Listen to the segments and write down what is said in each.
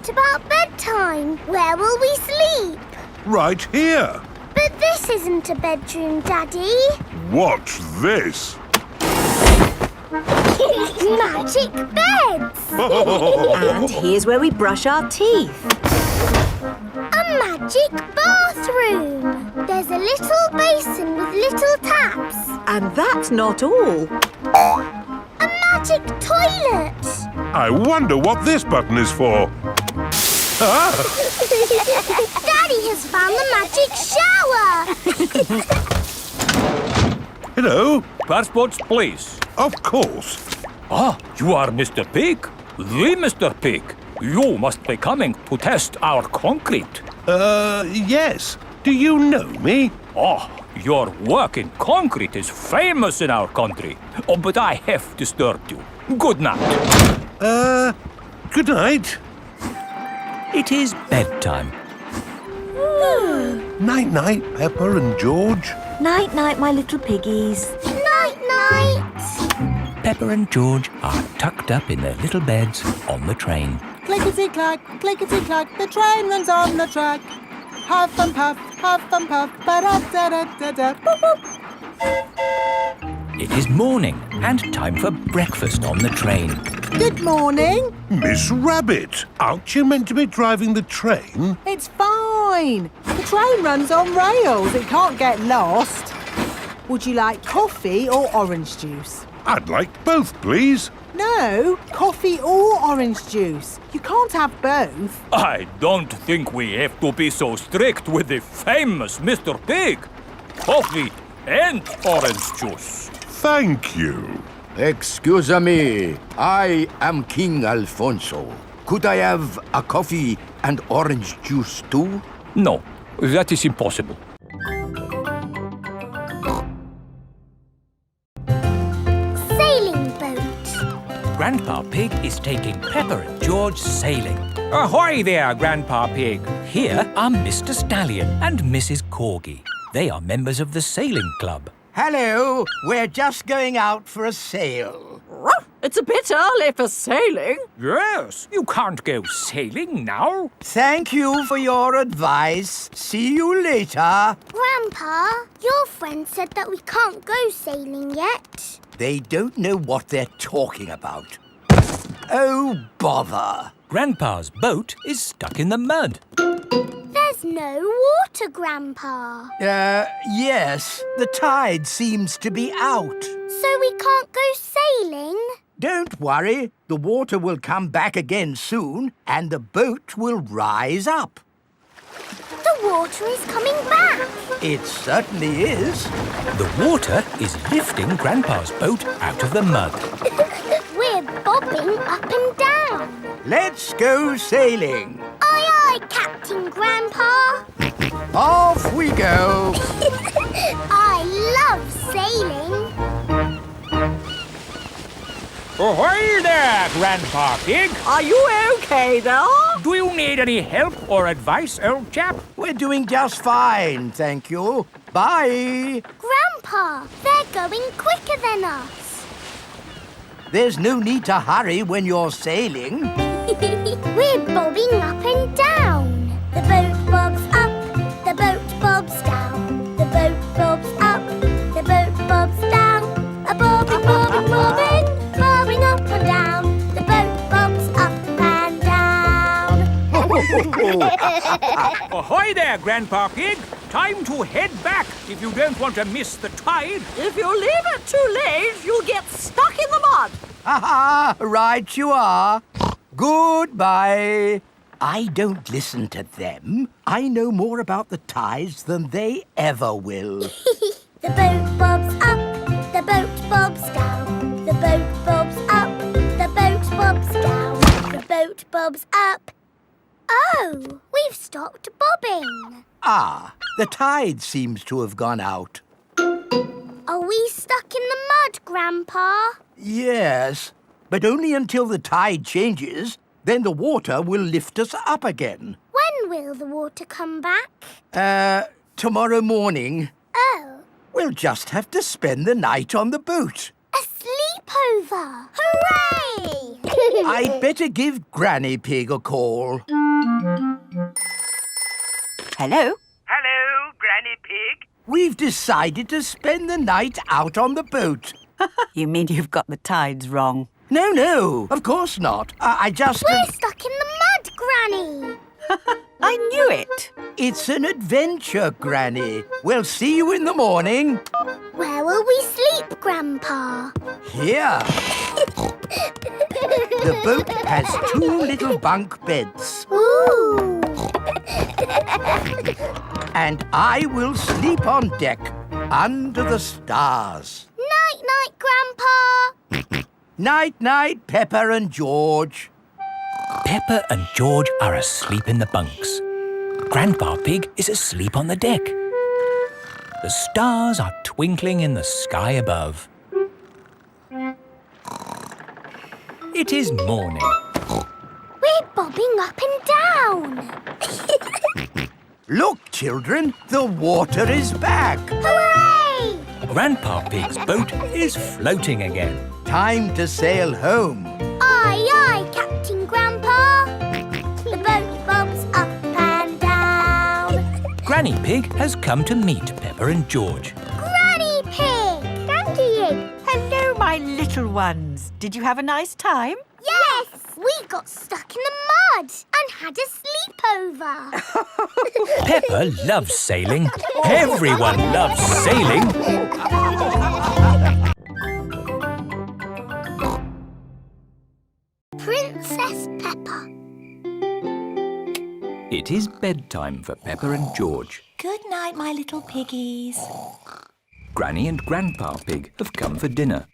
What about bedtime? Where will we sleep? Right here. But this isn't a bedroom, Daddy. Watch this. Magic beds! And here's where we brush our teeth. A magic bathroom! There's a little basin with little taps. And that's not all. A magic toilet! I wonder what this button is for. Daddy has found the magic shower! Hello. Passports, please. Of course. Ah, you are Mr. Pig? The Mr. Pig. You must be coming to test our concrete. Yes. Do you know me? Oh, your work in concrete is famous in our country. Oh, but I have disturbed you. Good night. Good night. It is bedtime. Night-night, Peppa and George. Night-night, my little piggies. Night-night! Peppa and George are tucked up in their little beds on the train. Clickety-clack, clickety-clack, the train runs on the track. Huff and puff, ba-da-da-da-da, boop, boop. It is morning and time for breakfast on the train. Good morning. Miss Rabbit, aren't you meant to be driving the train? It's fine. The train runs on rails. It can't get lost. Would you like coffee or orange juice? I'd like both, please. No, coffee or orange juice. You can't have both. I don't think we have to be so strict with the famous Mr. Pig. Coffee and orange juice. Thank you. Excuse me, I am King Alfonso. Could I have a coffee and orange juice too? No, that is impossible. Sailing boat. Grandpa Pig is taking Peppa and George sailing. Ahoy there, Grandpa Pig. Here are Mr. Stallion and Mrs. Corgi. They are members of the sailing club. Hello, we're just going out for a sail. It's a bit early for sailing. Yes, you can't go sailing now. Thank you for your advice. See you later. Grandpa, your friend said that we can't go sailing yet. They don't know what they're talking about. Oh, bother. Grandpa's boat is stuck in the mud. There's no water, Grandpa. Yes, the tide seems to be out. So we can't go sailing? Don't worry, the water will come back again soon and the boat will rise up. The water is coming back. It certainly is. The water is lifting Grandpa's boat out of the mud. We're bobbing up and down. Let's go sailing. Aye, aye, Captain Grandpa. Off we go. I love sailing. Ahoy there, Grandpa Pig. Are you okay there? Do you need any help or advice, old chap? We're doing just fine, thank you. Bye. Grandpa, they're going quicker than us. There's no need to hurry when you're sailing. We're bobbing up and down. The boat bobs up, the boat bobs down. The boat bobs up, the boat bobs down. A bobbing, bobbing, bobbing, bobbing up and down. The boat bobs up and down. Ahoy there, Grandpa Pig. Time to head back if you don't want to miss the tide. If you leave it too late, you'll get stuck in the mud. Ha! Right you are. Goodbye. I don't listen to them. I know more about the tides than they ever will. The boat bobs up, the boat bobs down. The boat bobs up, the boat bobs down. The boat bobs up. Oh, we've stopped bobbing. Ah, the tide seems to have gone out. Are we stuck in the mud, Grandpa? Yes, but only until the tide changes. Then the water will lift us up again. When will the water come back? Tomorrow morning. Oh, We'll just have to spend the night on the boat. a sleepover! Hooray! I'd better give Granny Pig a call. Hello? Hello, Granny Pig. We've decided to spend the night out on the boat. You mean you've got the tides wrong? No, of course not. I just... We're stuck in the mud, Granny. I knew it. It's an adventure, Granny. We'll see you in the morning. Where will we sleep, Grandpa? Here. The boat has 2 little bunk beds. Ooh. And I will sleep on deck under the stars. Night-night, Grandpa. Night-night, Peppa and George. Peppa and George are asleep in the bunks. Grandpa Pig is asleep on the deck. The stars are twinkling in the sky above. It is morning. We're bobbing up and down. Look, children, the water is back. Hooray! Grandpa Pig's boat is floating again. Time to sail home. Aye, aye, Captain Grandpa. The boat bobs up and down. Granny Pig has come to meet Peppa and George. Granny Pig! Dandy! Hello, my little ones. Did you have a nice time? Yes! We got stuck in the mud and had a sleepover. Peppa loves sailing. Everyone loves sailing. Princess Peppa. It is bedtime for Peppa and George. Good night, my little piggies. Granny and Grandpa Pig have come for dinner.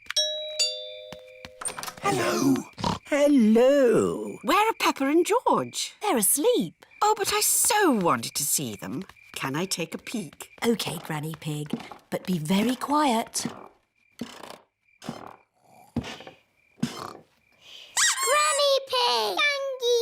Hello. Where are Peppa and George? They're asleep. Oh, but I so wanted to see them. Can I take a peek? OK, Granny Pig, but be very quiet. Granny Pig! Dandy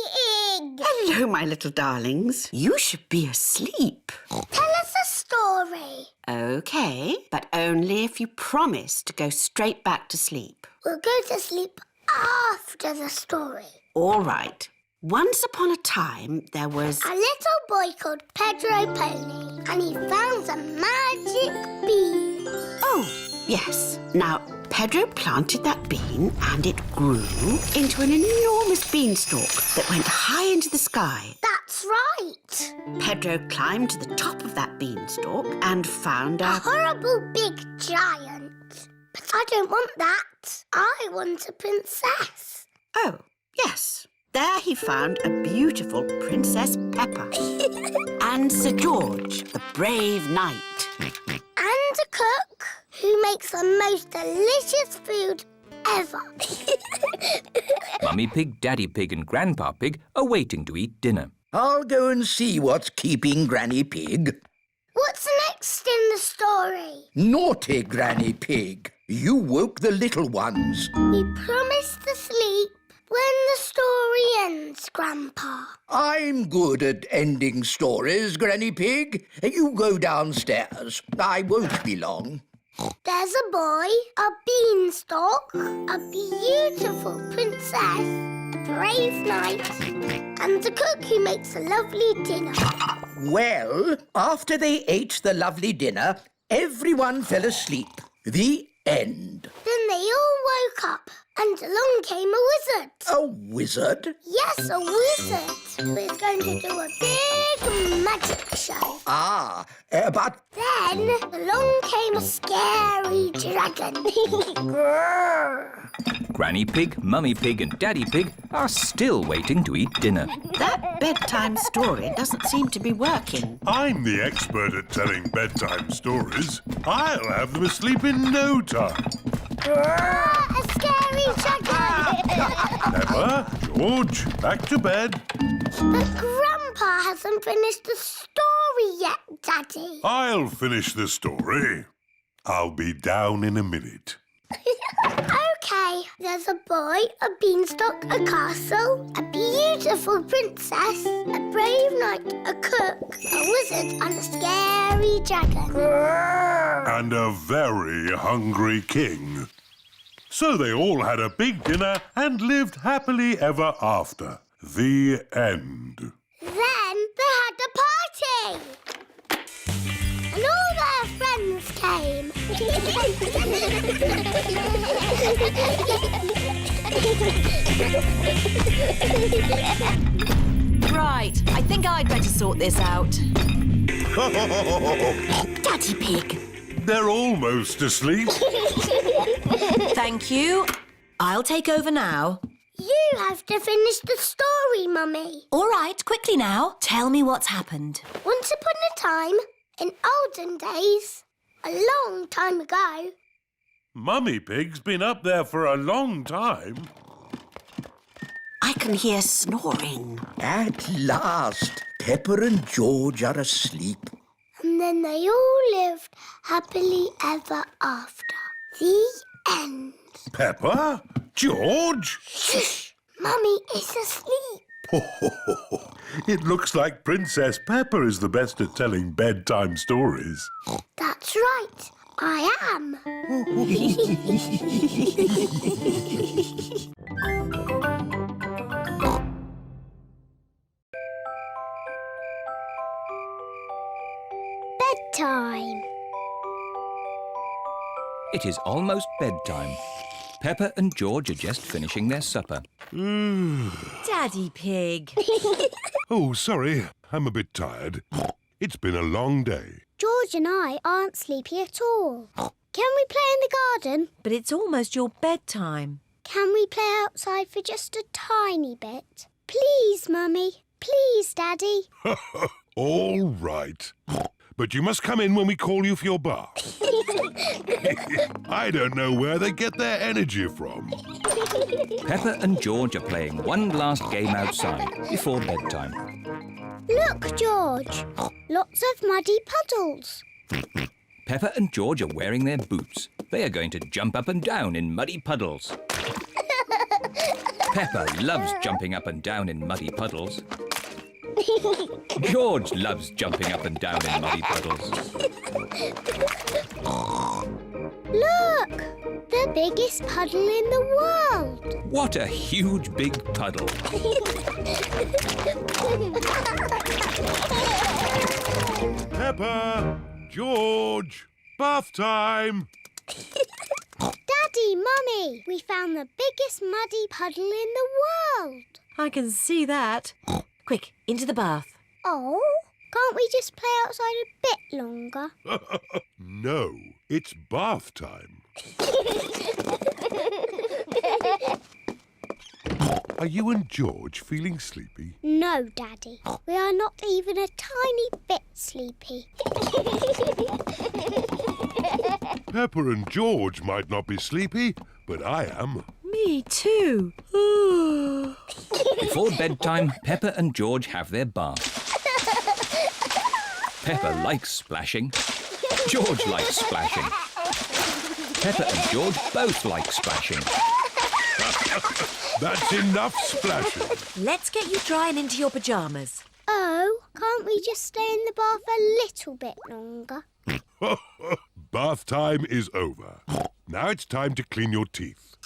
Egg! Hello, my little darlings. You should be asleep. Tell us a story. OK, but only if you promise to go straight back to sleep. We'll go to sleep after the story. All right. Once upon a time, there was... A little boy called Pedro Pony, and he found a magic bean. Oh, yes. Now, Pedro planted that bean and it grew into an enormous beanstalk that went high into the sky. That's right. Pedro climbed to the top of that beanstalk and found A a... horrible big giant. But I don't want that. I want a princess. Oh, yes. There he found a beautiful Princess Peppa and Sir George, the brave knight. And a cook who makes the most delicious food ever. Mummy Pig, Daddy Pig and Grandpa Pig are waiting to eat dinner. I'll go and see what's keeping Granny Pig. What's next in the story? Naughty Granny Pig. You woke the little ones. We promised to sleep when the story ends, Grandpa. I'm good at ending stories, Granny Pig. You go downstairs. I won't be long. There's a boy, a beanstalk, a beautiful princess, a brave knight, and a cook who makes a lovely dinner. Well, after they ate the lovely dinner, everyone fell asleep. The end. Then they all woke up, and along came a wizard. A wizard? Yes, a wizard who is going to do a big magic show. But... Then along came a scary dragon. Grrr. Granny Pig, Mummy Pig and Daddy Pig are still waiting to eat dinner. That bedtime story doesn't seem to be working. I'm the expert at telling bedtime stories. I'll have them asleep in no time. A scary dragon. Peppa, George, back to bed. But Grandpa hasn't finished the story yet, Daddy. I'll finish the story. I'll be down in a minute. OK, there's a boy, a beanstalk, a castle, a beautiful princess, a brave knight, a cook, a wizard, and a scary dragon. And a very hungry king. So they all had a big dinner and lived happily ever after. The end. Then they had a party. And all their friends came. Right, I think I'd better sort this out. Daddy Pig. They're almost asleep. Thank you. I'll take over now. You have to finish the story, Mummy. All right, quickly now. Tell me what's happened. Once upon a time, in olden days, a long time ago, Mummy Pig's been up there for a long time. I can hear snoring. At last, Peppa and George are asleep. and then they all lived happily ever after. The end. Peppa? George? Shush! Mummy is asleep. It looks like Princess Peppa is the best at telling bedtime stories. That's right. I am. Bedtime. It is almost bedtime. Peppa and George are just finishing their supper. Daddy Pig. Oh, sorry. I'm a bit tired. It's been a long day. George and I aren't sleepy at all. Can we play in the garden? But it's almost your bedtime. Can we play outside for just a tiny bit? Please, Mummy. Please, Daddy. All right. But you must come in when we call you for your bath. I don't know where they get their energy from. Peppa and George are playing one last game outside before bedtime. Look, George. Lots of muddy puddles. Peppa and George are wearing their boots. They are going to jump up and down in muddy puddles. Peppa loves jumping up and down in muddy puddles. George loves jumping up and down in muddy puddles. Look! The biggest puddle in the world. What a huge big puddle. Peppa! George! Bath time! Daddy, Mummy, we found the biggest muddy puddle in the world. I can see that. Quick, into the bath. Oh, can't we just play outside a bit longer? No, it's bath time. Are you and George feeling sleepy? No, Daddy. We are not even a tiny bit sleepy. Peppa and George might not be sleepy, but I am. Me too. Before bedtime, Peppa and George have their bath. Peppa likes splashing. George likes splashing. Peppa and George both like splashing. That's enough splashing. Let's get you dry and into your pyjamas. Oh, can't we just stay in the bath a little bit longer? Bath time is over. Now it's time to clean your teeth.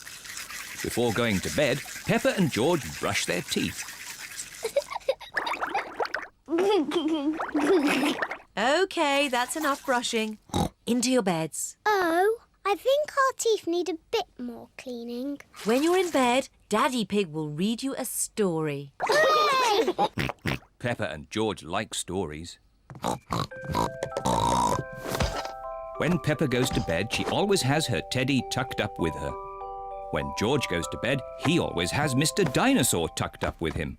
Before going to bed, Peppa and George brush their teeth. OK, that's enough brushing. Into your beds. Oh, I think our teeth need a bit more cleaning. When you're in bed, Daddy Pig will read you a story. Hooray! Peppa and George like stories. When Peppa goes to bed, she always has her teddy tucked up with her. When George goes to bed, he always has Mr. Dinosaur tucked up with him.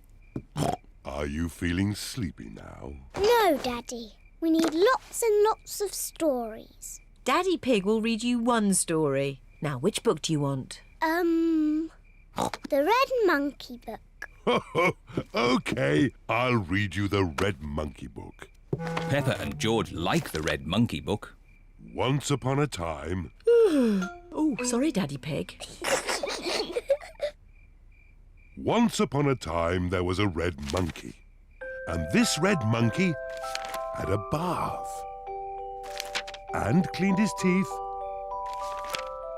Are you feeling sleepy now? No, Daddy. We need lots and lots of stories. Daddy Pig will read you one story. Now, which book do you want? The Red Monkey book. OK, I'll read you the Red Monkey book. Peppa and George like the Red Monkey book. Once upon a time... Oh, sorry, Daddy Pig. Once upon a time, there was a red monkey. And this red monkey had a bath. And cleaned his teeth.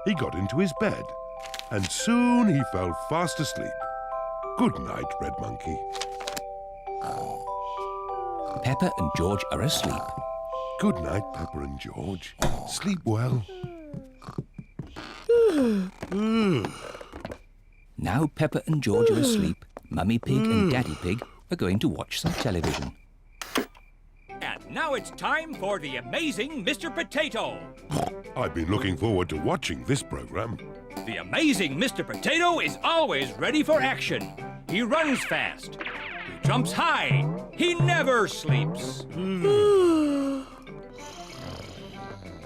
He got into his bed and soon he fell fast asleep. Good night, Red Monkey. Peppa and George are asleep. Good night, Peppa and George. Sleep well. Now Peppa and George are asleep, Mummy Pig and Daddy Pig are going to watch some television. And now it's time for the amazing Mr. Potato. I've been looking forward to watching this program. The amazing Mr. Potato is always ready for action. He runs fast. He jumps high. He never sleeps.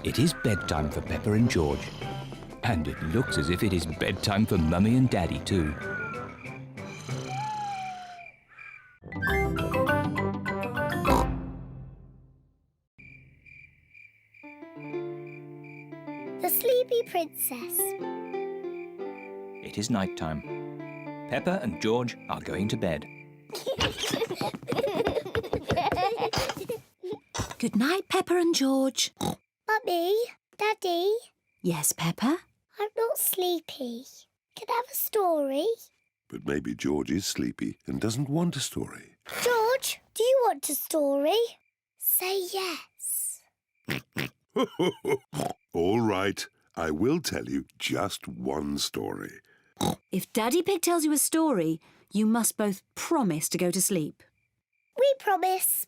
It is bedtime for Peppa and George. And it looks as if it is bedtime for Mummy and Daddy too. The Sleepy Princess. It is night time. Peppa and George are going to bed. Good night, Peppa and George. Mummy, Daddy, Yes, Peppa? I'm not sleepy. Can I have a story? But maybe George is sleepy and doesn't want a story. George, do you want a story? Say yes. All right, I will tell you just one story. If Daddy Pig tells you a story, you must both promise to go to sleep. We promise.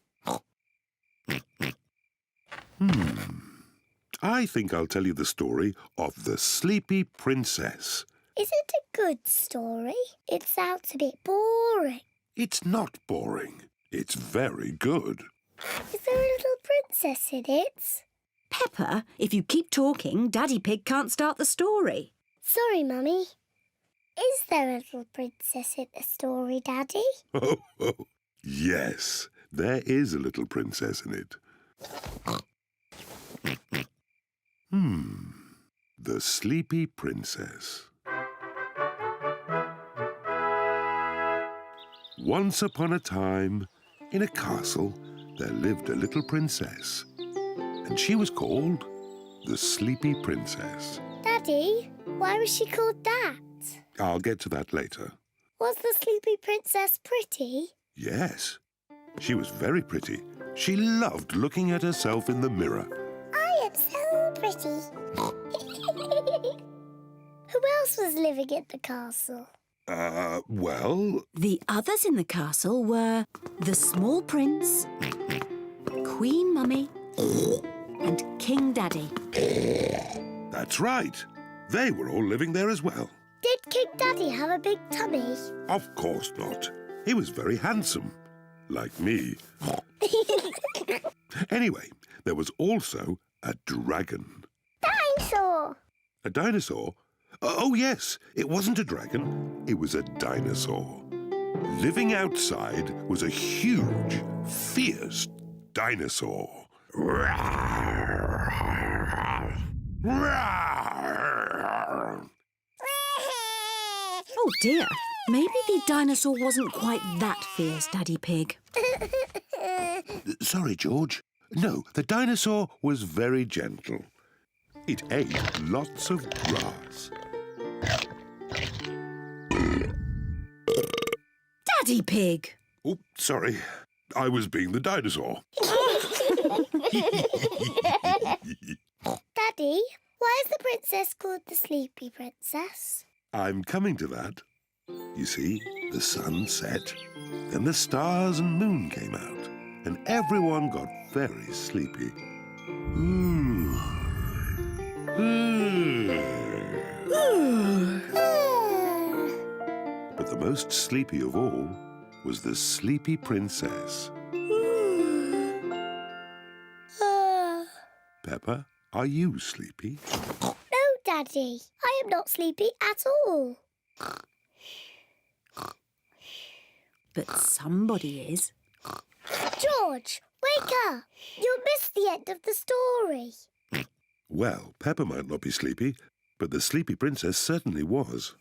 I think I'll tell you the story of the Sleepy Princess. Is it a good story? It sounds a bit boring. It's not boring. It's very good. Is there a little princess in it? Peppa, if you keep talking, Daddy Pig can't start the story. Sorry, Mummy. Is there a little princess in the story, Daddy? Oh, yes, there is a little princess in it. The Sleepy Princess. Once upon a time, in a castle, there lived a little princess, and she was called the Sleepy Princess. Daddy, why was she called that? I'll get to that later. Was the Sleepy Princess pretty? Yes, she was very pretty. She loved looking at herself in the mirror. I am so pretty. Who else was living in the castle? Well, The others in the castle were the small prince, Queen Mummy, and King Daddy. that's right. They were all living there as well. Did King Daddy have a big tummy? Of course not. He was very handsome. Like me. Anyway, there was also a dragon. Dinosaur! A dinosaur? Oh, yes. It wasn't a dragon. It was a dinosaur. Living outside was a huge, fierce dinosaur. Oh dear, maybe the dinosaur wasn't quite that fierce, Daddy Pig. Sorry, George. No, the dinosaur was very gentle. It ate lots of grass. Daddy Pig! Oh, sorry. I was being the dinosaur. Daddy, why is the princess called the Sleepy Princess? I'm coming to that. You see, the sun set, then the stars and moon came out, and everyone got very sleepy. But the most sleepy of all was the Sleepy Princess. Peppa, are you sleepy? No, Daddy. I am not sleepy at all. But somebody is. George, wake up. You'll miss the end of the story. Well, Peppa might not be sleepy, but the Sleepy Princess certainly was.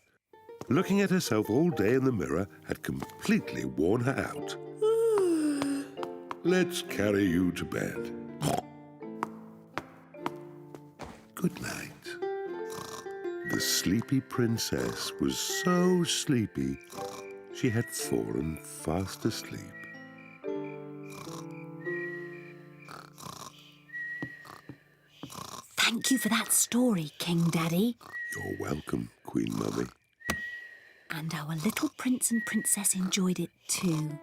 Looking at herself all day in the mirror had completely worn her out. Let's carry you to bed. Good night. The sleepy princess was so sleepy she had fallen fast asleep. Thank you for that story, King Daddy. You're welcome, Queen Mummy. And our little prince and princess enjoyed it too.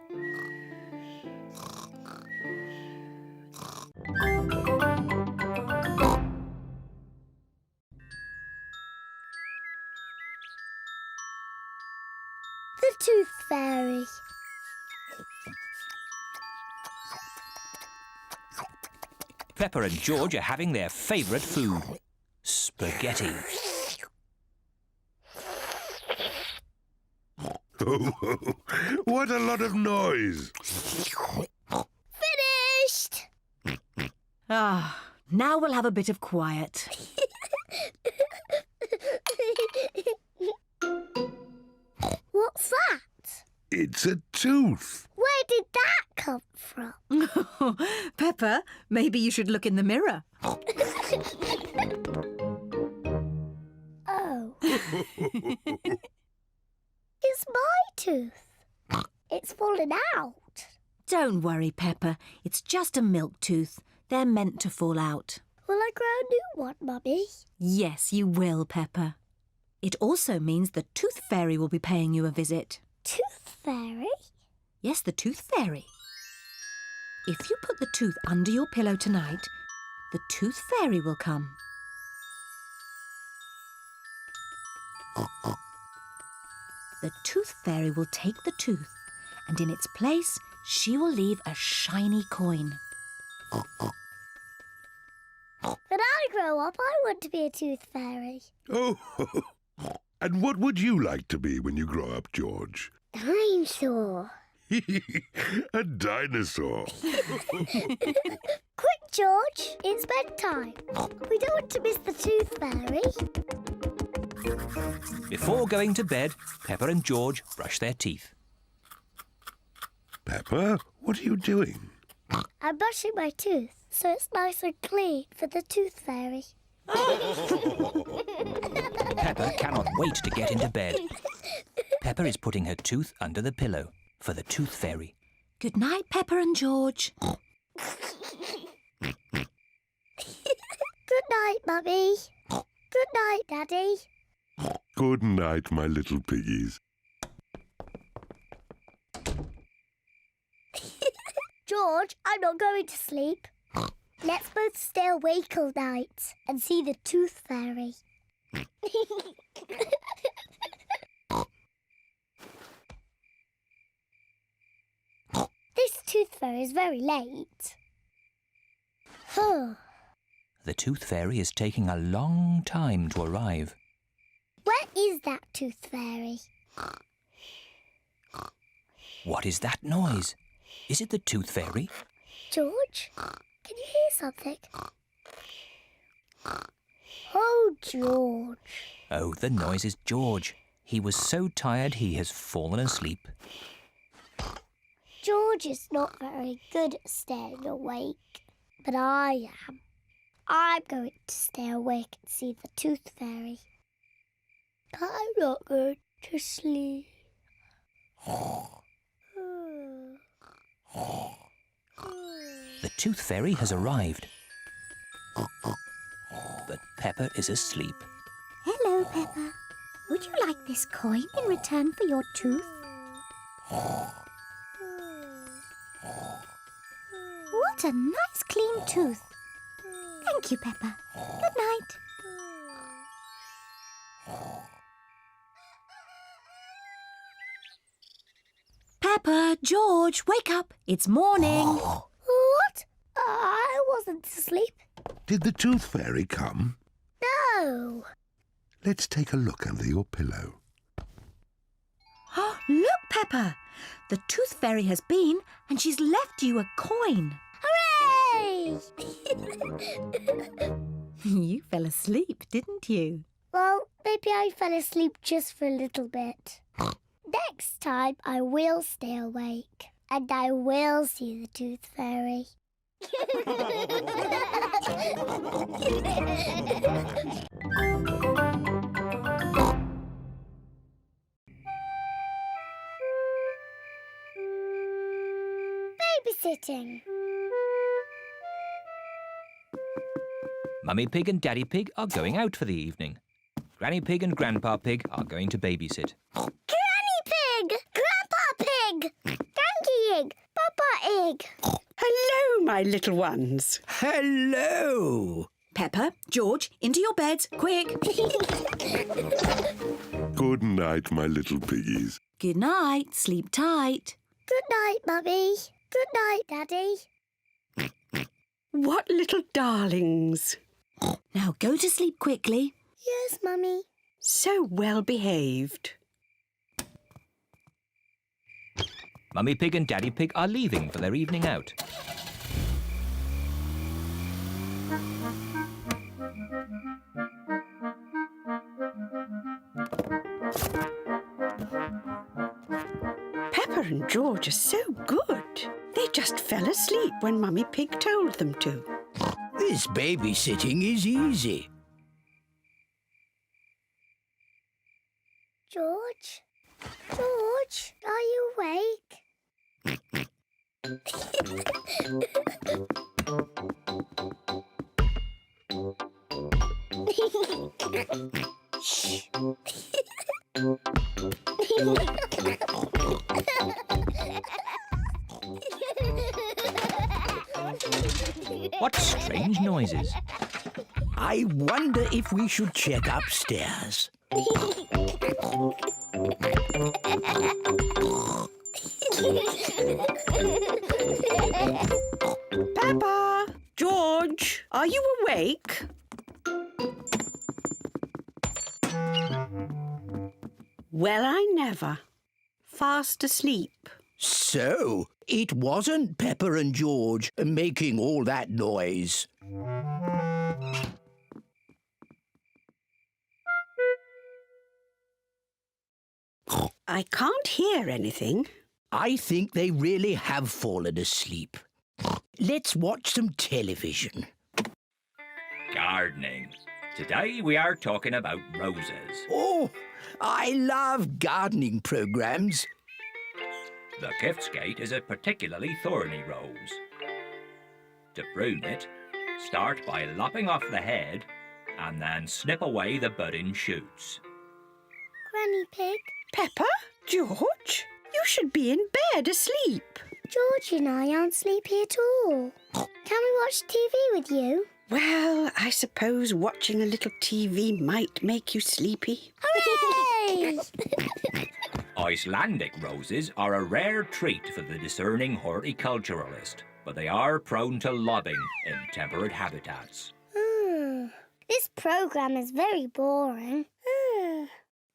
The Tooth Fairy. Peppa and George are having their favourite food, spaghetti. Oh, what a lot of noise! Finished! Ah, now we'll have a bit of quiet. What's that? It's a tooth. Where did that come from? Peppa, maybe you should look in the mirror. Oh. It's my tooth. It's fallen out. Don't worry, Peppa. It's just a milk tooth. They're meant to fall out. Will I grow a new one, Mummy? Yes, you will, Peppa. It also means the Tooth Fairy will be paying you a visit. Tooth Fairy? Yes, the Tooth Fairy. If you put the tooth under your pillow tonight, the Tooth Fairy will come. The Tooth Fairy will take the tooth, and in its place, she will leave a shiny coin. When I grow up, I want to be a tooth fairy. Oh, and what would you like to be when you grow up, George? Dinosaur. A dinosaur. Quick, George, it's bedtime. We don't want to miss the tooth fairy. Before going to bed, Peppa and George brush their teeth. Peppa, what are you doing? I'm brushing my tooth so it's nice and clean for the tooth fairy. Peppa cannot wait to get into bed. Peppa is putting her tooth under the pillow for the Tooth Fairy. Good night, Peppa and George. Good night, Mummy. Good night, Daddy. Good night, my little piggies. George, I'm not going to sleep. Let's both stay awake all night and see the tooth fairy. This tooth fairy is very late. The Tooth Fairy is taking a long time to arrive. Where is that tooth fairy? What is that noise? Is it the Tooth Fairy? George, can you hear something? Oh, George. Oh, the noise is George. He was so tired he has fallen asleep. George is not very good at staying awake, but I am. I'm going to stay awake and see the tooth fairy. I'm not going to sleep. The Tooth Fairy has arrived. But Peppa is asleep. Hello, Peppa. Would you like this coin in return for your tooth? What a nice clean tooth. Thank you, Peppa. Good night. Peppa, George, wake up. It's morning. What? I wasn't asleep. Did the Tooth Fairy come? No. Let's take a look under your pillow. Look, Peppa. The Tooth Fairy has been and she's left you a coin. Hooray! You fell asleep, didn't you? Well, maybe I fell asleep just for a little bit. Next time I will stay awake and I will see the Tooth Fairy. babysitting. Mummy Pig and Daddy Pig are going out for the evening. Granny Pig and Grandpa Pig are going to babysit. Granny Pig! Grandpa Pig! Donkey Egg! Papa Egg! Hello, my little ones. Hello. Peppa, George, into your beds, quick. Good night, my little piggies. Good night, sleep tight. Good night, Mummy. Good night, Daddy. What little darlings. Now go to sleep quickly. Yes, Mummy. So well behaved. Mummy Pig and Daddy Pig are leaving for their evening out. Peppa and George are so good. They just fell asleep when Mummy Pig told them to. This babysitting is easy. George? George, are you awake? Shh. What strange noises. I wonder if we should check upstairs. Peppa! George, are you awake? Well, I never. Fast asleep. So, it wasn't Peppa and George making all that noise. I can't hear anything. I think they really have fallen asleep. Let's watch some television. Gardening. Today we are talking about roses. Oh, I love gardening programs. The Giftsgate is a particularly thorny rose. To prune it, start by lopping off the head and then snip away the budding shoots. Granny Pig, Peppa? George? You should be in bed asleep. George and I aren't sleepy at all. Can we watch TV with you? Well, I suppose watching a little TV might make you sleepy. Hooray! Icelandic roses are a rare treat for the discerning horticulturalist, but they are prone to lobbing in temperate habitats. This programme is very boring.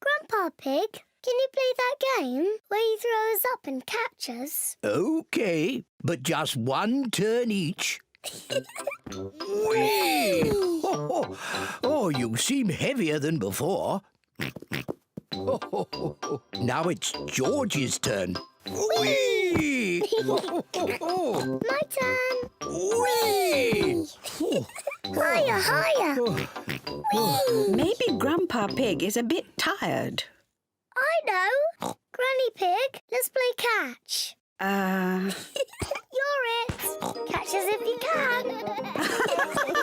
Grandpa Pig, can you play that game where you throw us up and catch us? OK, but just one turn each. Whee! Oh, you seem heavier than before. Now it's George's turn. Whee! My turn. Whee! Higher, higher. Maybe Grandpa Pig is a bit tired. I know. Granny Pig, let's play catch. You're it. Catch us if you can.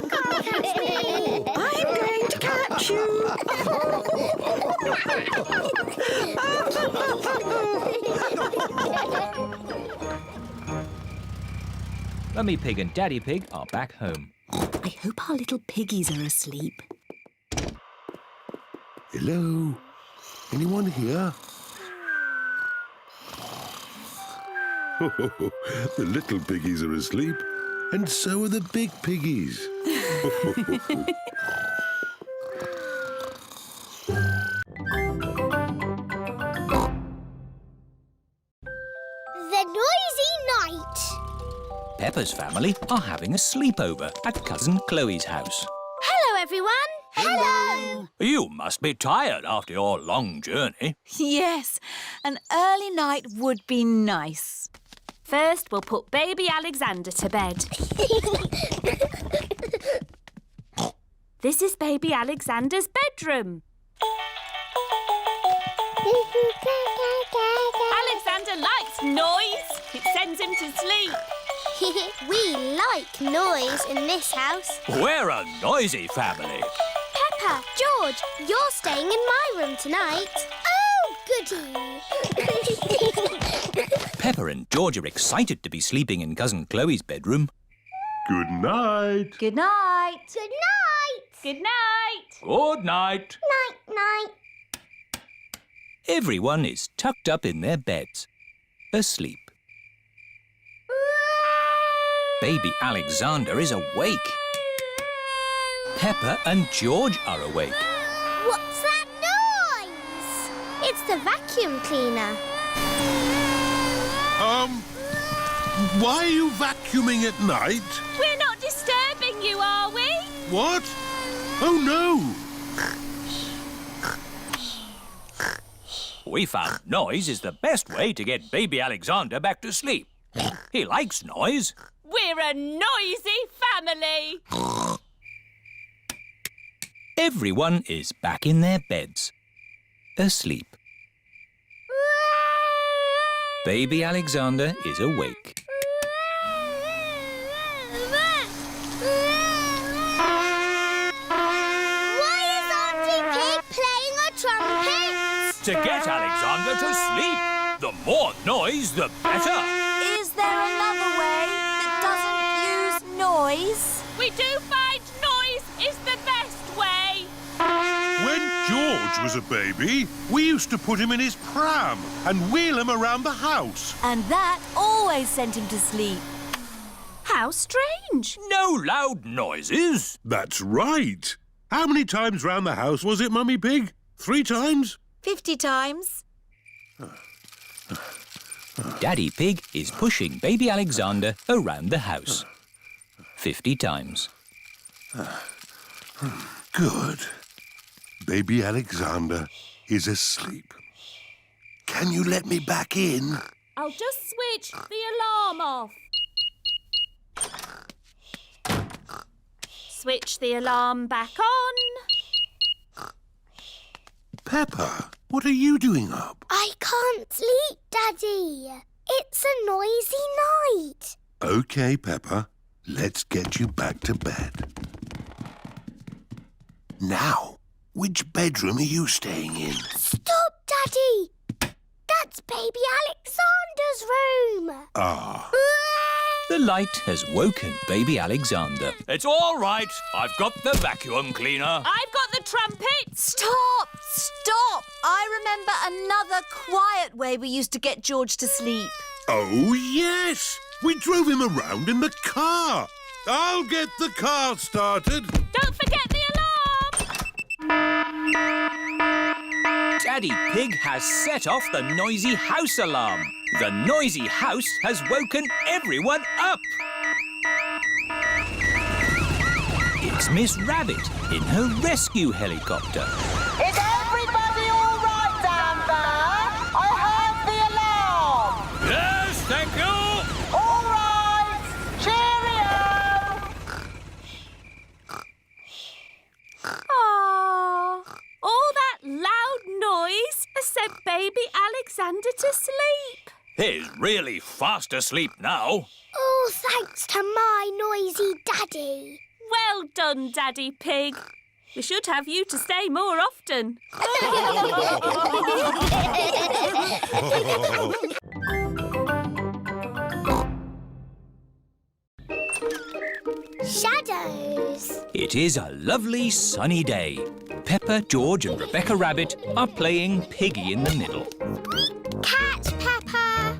Can't catch me. I'm going to catch you. Mummy Pig and Daddy Pig are back home. I hope our little piggies are asleep. Hello? Anyone here? The little piggies are asleep, and so are the big piggies. The Noisy Night. Peppa's family are having a sleepover at Cousin Chloe's house. Hello, everyone. Hello. You must be tired after your long journey. Yes, an early night would be nice. First, we'll put baby Alexander to bed. This is baby Alexander's bedroom. Alexander likes noise. It sends him to sleep. We like noise in this house. We're a noisy family. Peppa, George, you're staying in my room tonight. Oh, goody. Peppa and George are excited to be sleeping in Cousin Chloe's bedroom. Good night. Good night. Good night. Good night. Good night. Night. Everyone is tucked up in their beds, asleep. Baby Alexander is awake. Peppa and George are awake. What's that noise? It's the vacuum cleaner. Why are you vacuuming at night? We're not disturbing you, are we? What? Oh, no. We found noise is the best way to get baby Alexander back to sleep. He likes noise. We're a noisy family. Everyone is back in their beds, asleep. Baby Alexander is awake. Why is Auntie Pig playing a trumpet? To get Alexander to sleep. The more noise, the better. Is there another way that doesn't use noise? We do find noise is the best way. When George was a baby, we used to put him in his pram and wheel him around the house. And that always sent him to sleep. How strange. No loud noises. That's right. How many times round the house was it, Mummy Pig? 3 times? 50 times. Daddy Pig is pushing baby Alexander around the house. 50 times. Good. Baby Alexander is asleep. Can you let me back in? I'll just switch the alarm off. Switch the alarm back on. Peppa, what are you doing up? I can't sleep, Daddy. It's a noisy night. OK, Peppa. Let's get you back to bed. Now, which bedroom are you staying in? Stop, Daddy. That's baby Alexander's room. Ah. The light has woken baby Alexander. It's all right. I've got the vacuum cleaner. I've got the trumpet. Stop! Stop! I remember another quiet way we used to get George to sleep. Oh, yes. We drove him around in the car. I'll get the car started. Don't forget the alarm. Daddy Pig has set off the noisy house alarm. The noisy house has woken everyone up. It's Miss Rabbit in her rescue helicopter. Is everybody all right down there? I heard the alarm. Yes, thank you. All right. Cheerio. Aww. All that loud noise has sent baby Alexander to sleep. He's really fast asleep now. Oh, thanks to my noisy Daddy. Well done, Daddy Pig. We should have you to stay more often. Shadows. It is a lovely sunny day. Peppa, George and Rebecca Rabbit are playing Piggy in the middle. Catch, Peppa.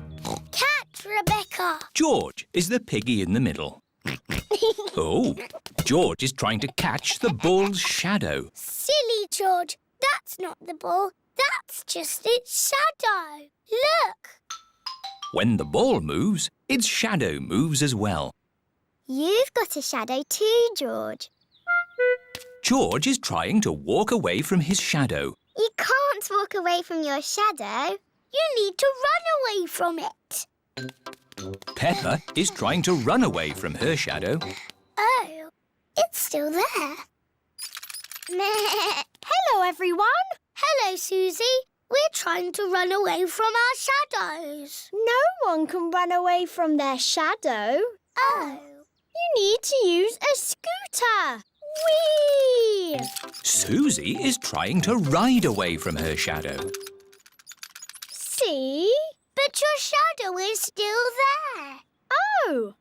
Catch, Rebecca. George is the piggy in the middle. Oh, George is trying to catch the ball's shadow. Silly George. That's not the ball. That's just its shadow. Look. When the ball moves, its shadow moves as well. You've got a shadow too, George. George is trying to walk away from his shadow. You can't walk away from your shadow. You need to run away from it. Peppa is trying to run away from her shadow. Oh, it's still there. Hello, everyone. Hello, Suzy. We're trying to run away from our shadows. No one can run away from their shadow. Oh, you need to use a scooter. Whee! Suzy is trying to ride away from her shadow. See? But your shadow is still there. Oh!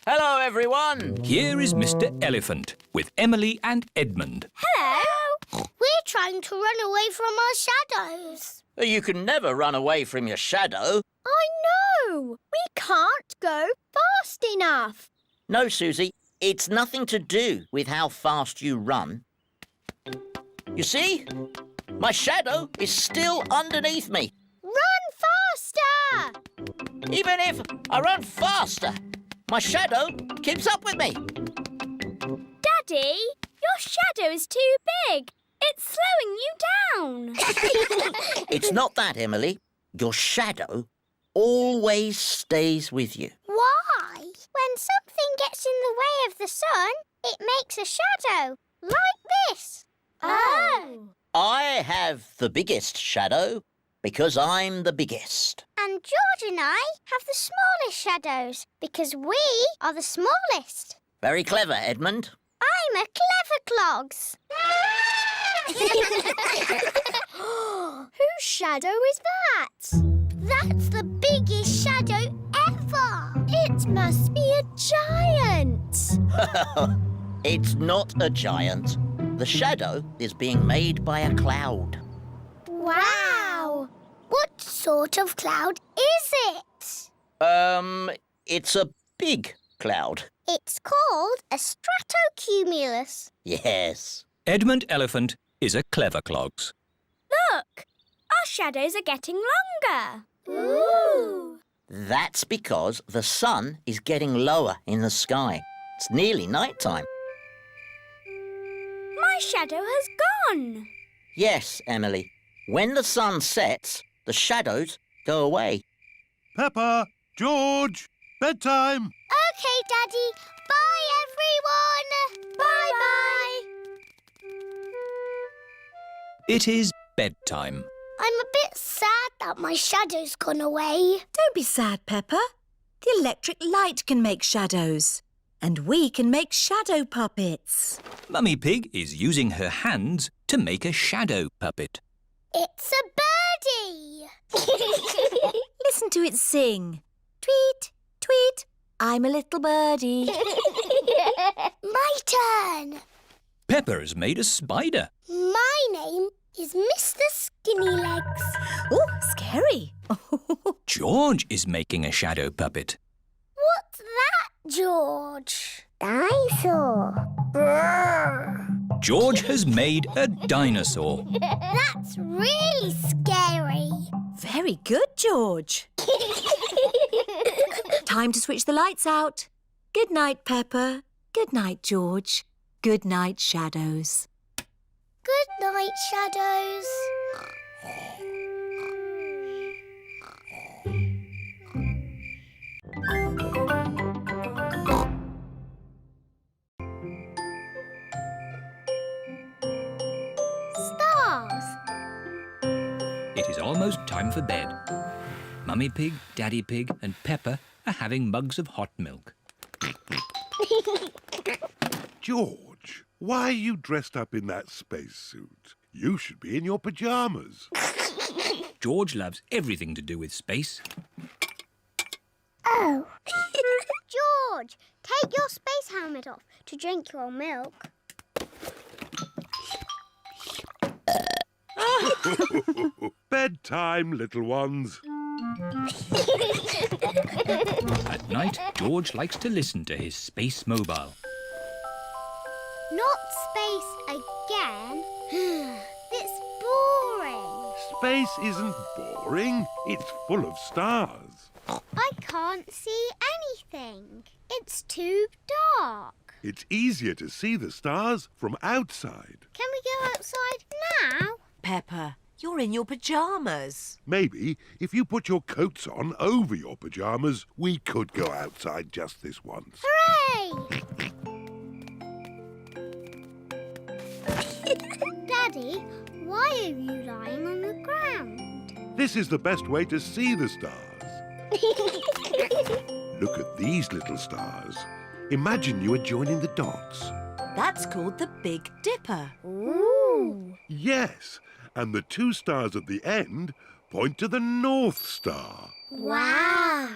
Hello, everyone. Here is Mr. Elephant with Emily and Edmund. Hello. We're trying to run away from our shadows. You can never run away from your shadow. I know. We can't go fast enough. No, Suzy, it's nothing to do with how fast you run. You see? My shadow is still underneath me. Run faster! Even if I run faster, my shadow keeps up with me. Daddy, your shadow is too big. It's slowing you down. It's not that, Emily. Your shadow always stays with you. Why? When something gets in the way of the sun, it makes a shadow, like this. Oh. I have the biggest shadow because I'm the biggest. And George and I have the smallest shadows because we are the smallest. Very clever, Edmund. I'm a clever clogs. Whose shadow is that? That's the biggest shadow ever. It must be a giant. It's not a giant. The shadow is being made by a cloud. Wow. What sort of cloud is it? It's a big cloud. It's called a stratocumulus. Yes. Edmund Elephant is a clever clogs. Look, our shadows are getting longer. Ooh. That's because the sun is getting lower in the sky. It's nearly night time. My shadow has gone. Yes, Emily. When the sun sets, the shadows go away. Peppa, George, bedtime. OK, Daddy. Bye, everyone. Bye-bye. It is bedtime. I'm a bit sad that my shadow's gone away. Don't be sad, Peppa. The electric light can make shadows. And we can make shadow puppets. Mummy Pig is using her hands to make a shadow puppet. It's a birdie. Listen to it sing. Tweet, tweet, I'm a little birdie. My turn. Peppa has made a spider. My name is Mr. Skinny Legs. Oh, scary. George is making a shadow puppet. What's that, George? Dinosaur. Brrr. George has made a dinosaur. That's really scary. Very good, George. Time to switch the lights out. Good night, Peppa. Good night, George. Good night, shadows. Good night, shadows. Stars. It is almost time for bed. Mummy Pig, Daddy Pig and Peppa are having mugs of hot milk. George, why are you dressed up in that spacesuit? You should be in your pyjamas. George loves everything to do with space. Oh. George, take your space helmet off to drink your milk. Bedtime, little ones. At night, George likes to listen to his space mobile. Not space again. It's boring. Space isn't boring. It's full of stars. I can't see anything. It's too dark. It's easier to see the stars from outside. Can we go outside now? Peppa, you're in your pyjamas. Maybe if you put your coats on over your pyjamas, we could go outside just this once. Hooray! Daddy, why are you lying on the ground? This is the best way to see the stars. Look at these little stars. Imagine you are joining the dots. That's called the Big Dipper. Ooh. Yes, and the two stars at the end point to the North Star. Wow.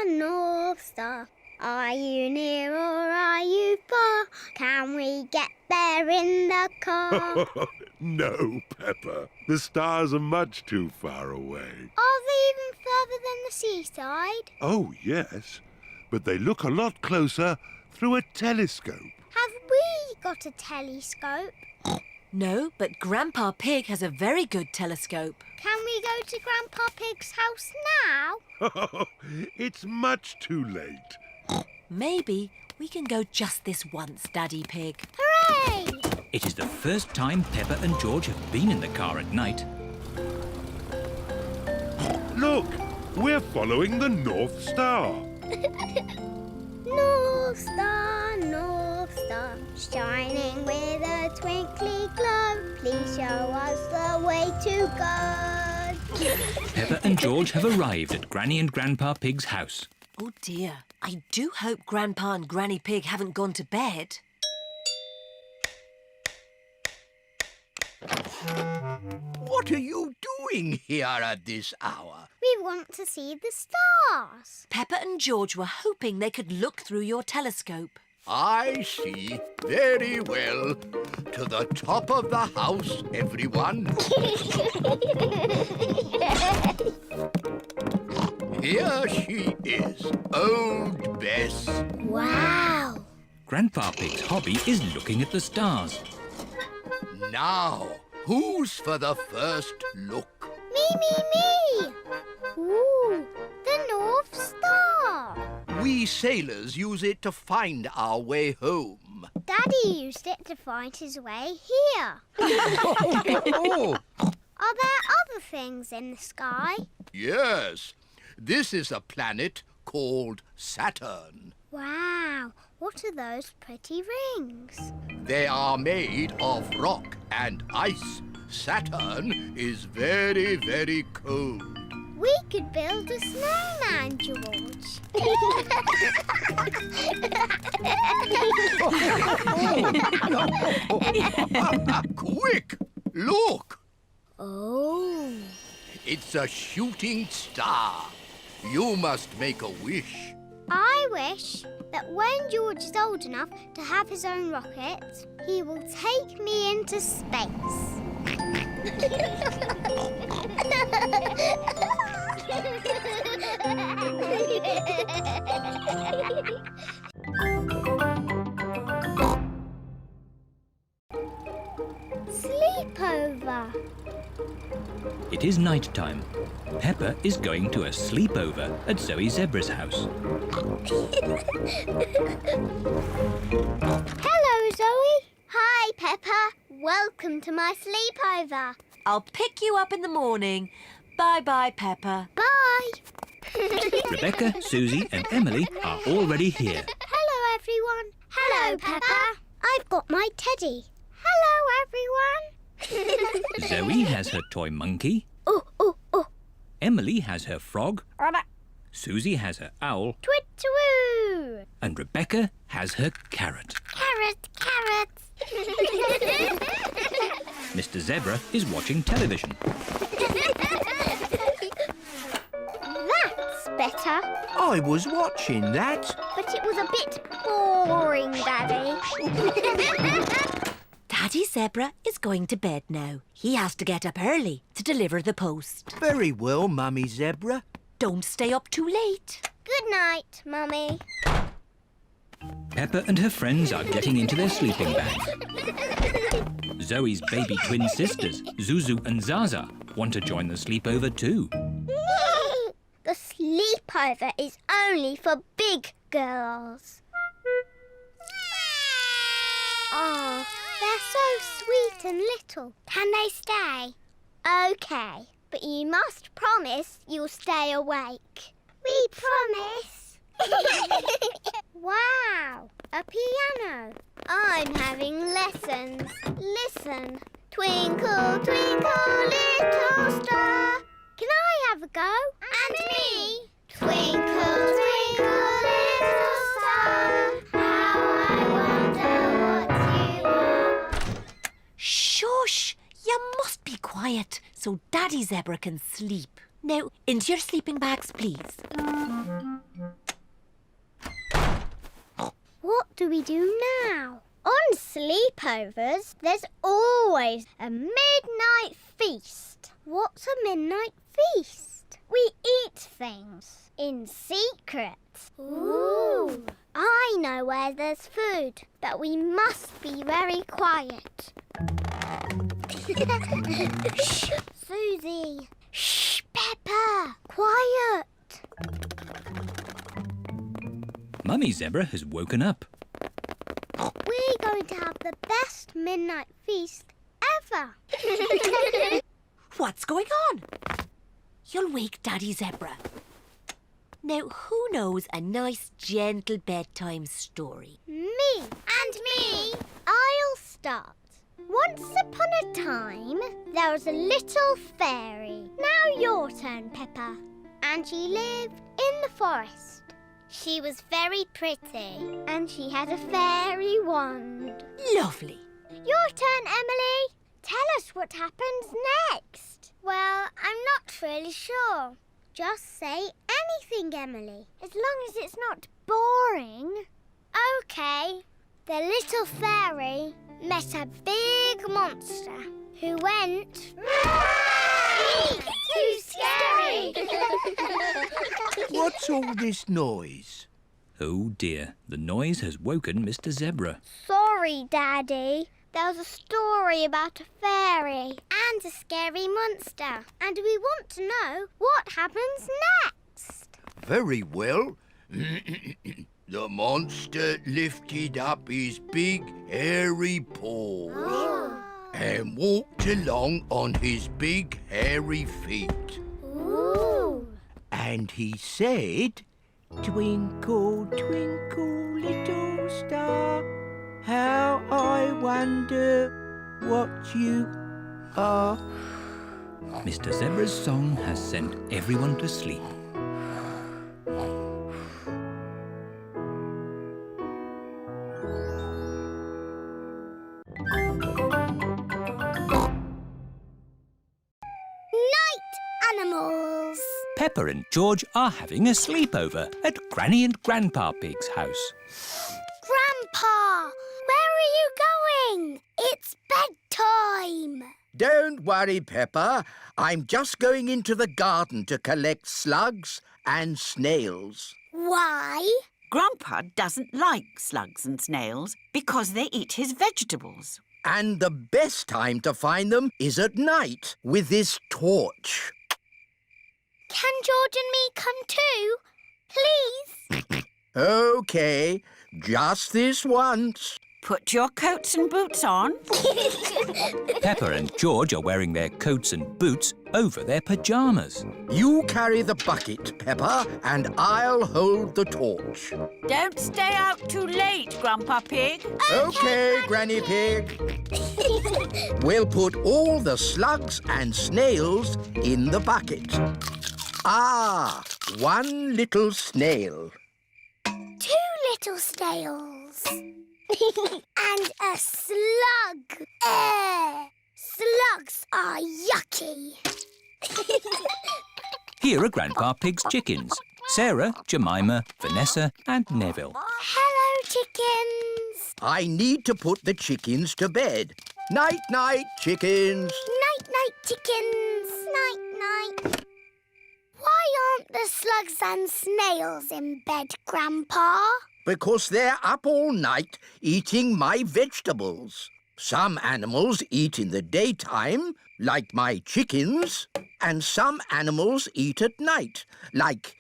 North Star, are you near or are you far? Can we get there in the car? No, Peppa. The stars are much too far away. Are they even further than the seaside? Oh, yes. But they look a lot closer through a telescope. Have we got a telescope? No, but Grandpa Pig has a very good telescope. Can we go to Grandpa Pig's house now? It's much too late. Maybe we can go just this once, Daddy Pig. Hooray! It is the first time Peppa and George have been in the car at night. Look, we're following the North Star. North Star, shining with a twinkly glow. Please show us the way to go. Peppa and George have arrived at Granny and Grandpa Pig's house. Oh dear, I do hope Grandpa and Granny Pig haven't gone to bed. What are you doing here at this hour? We want to see the stars. Peppa and George were hoping they could look through your telescope. I see. Very well. To the top of the house, everyone. Here she is, old Bess. Wow. Grandpa Pig's hobby is looking at the stars. Now, who's for the first look? Me. Ooh, the North Star. We sailors use it to find our way home. Daddy used it to find his way here. Oh, Are there other things in the sky? yes. This is a planet called Saturn. Wow, what are those pretty rings? They are made of rock and ice. Saturn is very, very cold. We could build a snowman, George. Quick! Look! Oh. It's a shooting star. You must make a wish. I wish that when George is old enough to have his own rocket, he will take me into space. Sleepover. It is night time. Peppa is going to a sleepover at Zoe Zebra's house. Hello, Zoe. Hi, Peppa. Welcome to my sleepover. I'll pick you up in the morning. Bye-bye, Peppa. Bye. Rebecca, Susie and Emily are already here. Hello, everyone. Hello, Peppa. I've got my teddy. Hello, everyone. Zoe has her toy monkey. Oh. Emily has her frog. Susie has her owl. Twit-twoo. And Rebecca has her carrot. Carrot. Mr. Zebra is watching television. That's better. I was watching that. But it was a bit boring, Daddy. Daddy Zebra is going to bed now. He has to get up early to deliver the post. Very well, Mummy Zebra. Don't stay up too late. Good night, Mummy. Peppa and her friends are getting into their sleeping bags. Zoe's baby twin sisters, Zuzu and Zaza, want to join the sleepover too. The sleepover is only for big girls. Oh, they're so sweet and little. Can they stay? OK, but you must promise you'll stay awake. We promise. Wow, a piano. I'm having lessons. Listen. Twinkle, twinkle, little star. Can I have a go? quiet so Daddy Zebra can sleep. Now, into your sleeping bags, please. What do we do now? On sleepovers, there's always a midnight feast. What's a midnight feast? We eat things in secret. Ooh! I know where there's food, but we must be very quiet. Shh, Suzy. Shh, Peppa. Quiet. Mummy Zebra has woken up. We're going to have the best midnight feast ever. What's going on? You'll wake Daddy Zebra. Now, who knows a nice, gentle bedtime story? Me. And me. I'll start. Once upon a time, there was a little fairy. Now your turn, Peppa. And she lived in the forest. She was very pretty, and she had a fairy wand. Lovely. Your turn, Emily. Tell us what happens next. Well, I'm not really sure. Just say anything, Emily, as long as it's not boring. OK. The little fairy met a big monster who went... Eek! Too scary! What's all this noise? Oh dear, the noise has woken Mr. Zebra. Sorry, Daddy. There was a story about a fairy and a scary monster, and we want to know what happens next. Very well. The monster lifted up his big, hairy paws and walked along on his big, hairy feet. Ooh! And he said, "Twinkle, twinkle, little star, how I wonder what you are." Mr. Zebra's song has sent everyone to sleep. Animals. Peppa and George are having a sleepover at Granny and Grandpa Pig's house. Grandpa, where are you going? It's bedtime. Don't worry, Peppa. I'm just going into the garden to collect slugs and snails. Why? Grandpa doesn't like slugs and snails because they eat his vegetables. And the best time to find them is at night with this torch. Can George and me come too? Please? OK, just this once. Put your coats and boots on. Peppa and George are wearing their coats and boots over their pyjamas. You carry the bucket, Peppa, and I'll hold the torch. Don't stay out too late, Grandpa Pig. OK, Granny Pig. We'll put all the slugs and snails in the bucket. Ah, one little snail. 2 little snails. And a slug. Slugs are yucky. Here are Grandpa Pig's chickens. Sarah, Jemima, Vanessa and Neville. Hello, chickens. I need to put the chickens to bed. Night-night, chickens. Night-night, chickens. Night-night. Why aren't the slugs and snails in bed, Grandpa? Because they're up all night eating my vegetables. Some animals eat in the daytime, like my chickens, and some animals eat at night, like,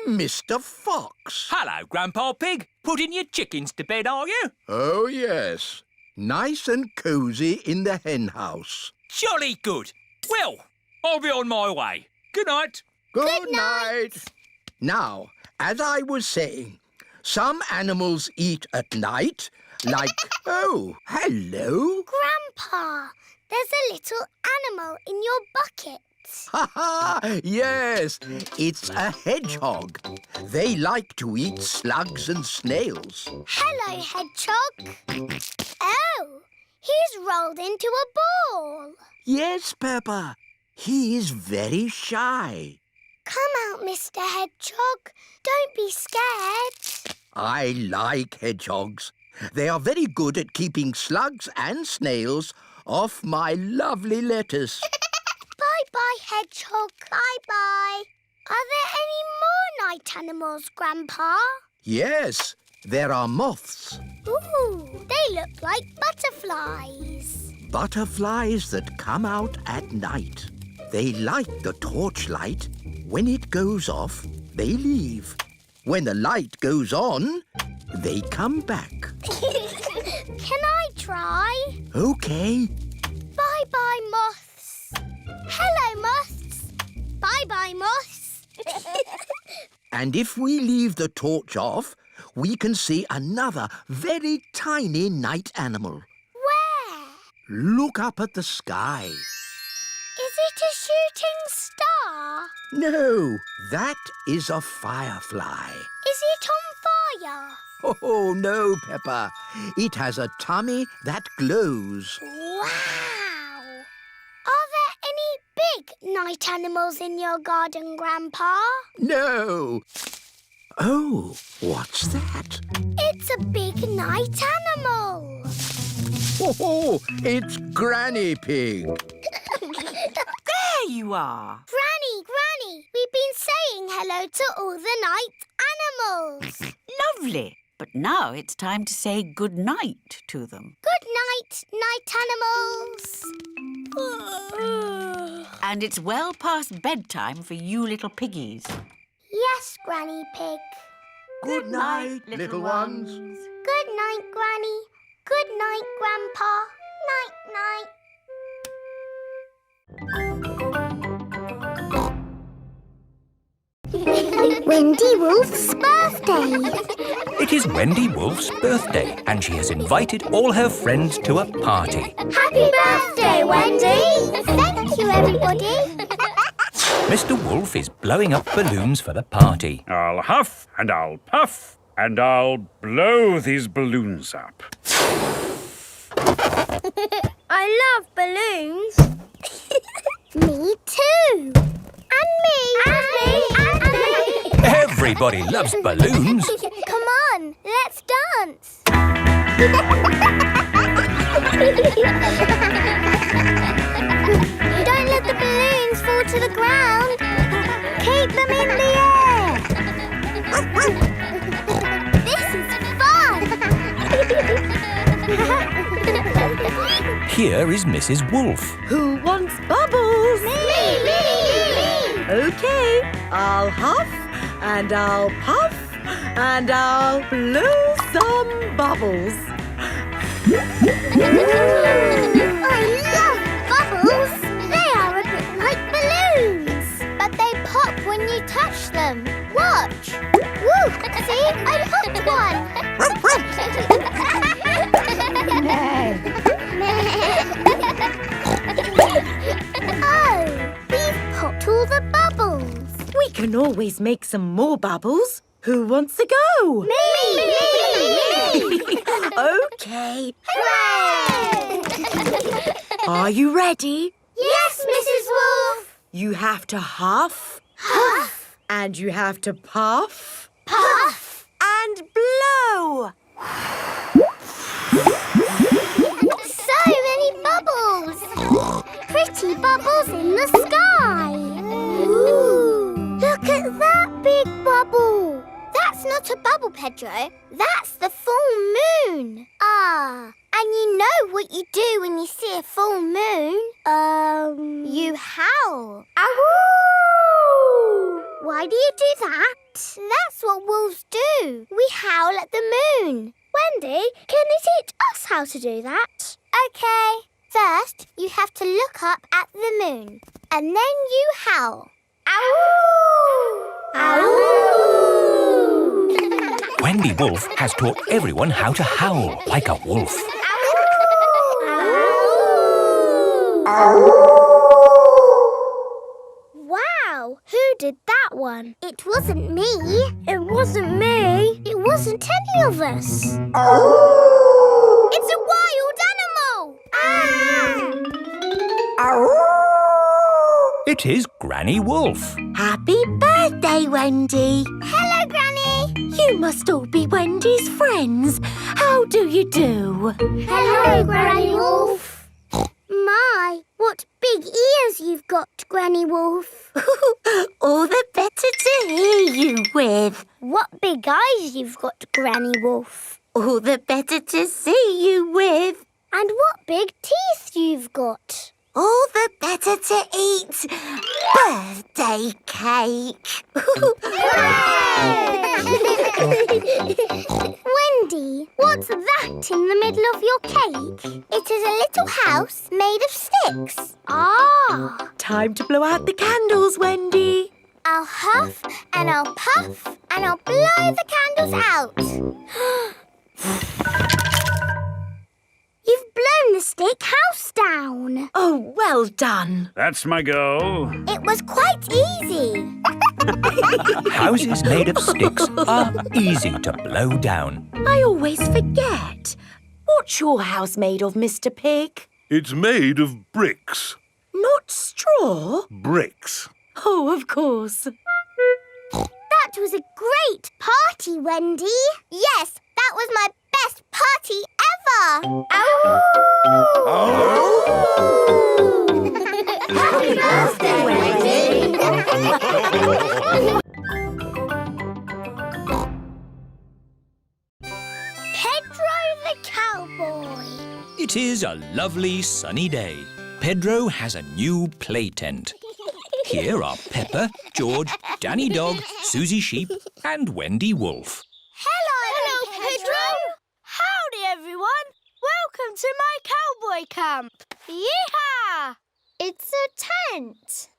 Mr. Fox. Hello, Grandpa Pig. Putting your chickens to bed, are you? Oh, yes. Nice and cosy in the hen house. Jolly good. Well, I'll be on my way. Good night. Good night. Now, as I was saying, some animals eat at night, like, hello. Grandpa, there's a little animal in your bucket. Ha ha! Yes, it's a hedgehog. They like to eat slugs and snails. Hello, hedgehog. Oh, He's rolled into a ball. Yes, Peppa. He is very shy. Come out, Mr. Hedgehog. Don't be scared. I like hedgehogs. They are very good at keeping slugs and snails off my lovely lettuce. Bye-bye, Hedgehog. Bye-bye. Are there any more night animals, Grandpa? Yes, there are moths. Ooh, they look like butterflies. Butterflies that come out at night. They like the torchlight. When it goes off, they leave. When the light goes on, they come back. Can I try? OK. Bye-bye, moths. Hello, moths. Bye-bye, moths. And if we leave the torch off, we can see another very tiny night animal. Where? Look up at the sky. Is it a shooting star? No, that is a firefly. Is it on fire? Oh, no, Peppa. It has a tummy that glows. Wow! Are there any big night animals in your garden, Grandpa? No. Oh, what's that? It's a big night animal. Oh, it's Granny Pig. There you are. Granny, we've been saying hello to all the night animals. Lovely. But now it's time to say good night to them. Good night, night animals. And it's well past bedtime for you little piggies. Yes, Granny Pig. Good night, little ones. Good night, Granny. Good night, Grandpa. Night-night. Wendy Wolf's birthday. It is Wendy Wolf's birthday, and she has invited all her friends to a party. Happy birthday, Wendy. Thank you, everybody. Mr. Wolf is blowing up balloons for the party. I'll huff and I'll puff and I'll blow these balloons up. I love balloons. Me too. And me. And me. And me. Everybody loves balloons. Come on, let's dance. Don't let the balloons fall to the ground. Keep them in the air. This is fun. Here is Mrs. Wolf. Who wants bubbles? Me. OK, I'll huff and I'll puff and I'll blow some bubbles. I love bubbles. They are a bit like balloons, but they pop when you touch them. Watch. Woo! See, I popped one. Oh, we've popped all the bubbles. We can always make some more bubbles. Who wants to go? Me! OK. Hooray! Are you ready? Yes, Mrs. Wolf. You have to huff. Huff. And you have to puff. Puff. And blow. So many bubbles. Pretty bubbles in the sky. Ooh. Look at that big bubble. That's not a bubble, Pedro. That's the full moon. Ah, and you know what you do when you see a full moon? You howl. Ow! Why do you do that? That's what wolves do. We howl at the moon. Wendy, can you teach us how to do that? OK. First, you have to look up at the moon. And then you howl. Ow! Ow! Wendy Wolf has taught everyone how to howl like a wolf. Wow, who did that one? It wasn't me. It wasn't me. It wasn't any of us. It's a wild animal. It is Granny Wolf. Happy birthday, Wendy. Hello, Granny. You must all be Wendy's friends. How do you do? Hello, Granny Wolf. My, what big ears you've got, Granny Wolf. All the better to hear you with. What big eyes you've got, Granny Wolf. All the better to see you with. And what big teeth you've got. All the better to eat birthday cake. Wendy, what's that in the middle of your cake? It is a little house made of sticks. Ah! Time to blow out the candles, Wendy. I'll huff and I'll puff and I'll blow the candles out. You've blown the stick house down. Oh, well done. That's my go. It was quite easy. Houses made of sticks are easy to blow down. I always forget. What's your house made of, Mr. Pig? It's made of bricks. Not straw? Bricks. Oh, of course. That was a great party, Wendy. Yes, that was my best party ever. Happy birthday, Wendy. Pedro the cowboy. It is a lovely sunny day. Pedro has a new play tent. Here are Peppa, George, Danny Dog, Suzy Sheep and Wendy Wolf. Hello, Pedro. Howdy, everyone. Welcome to my cowboy camp. Yeehaw! It's a tent.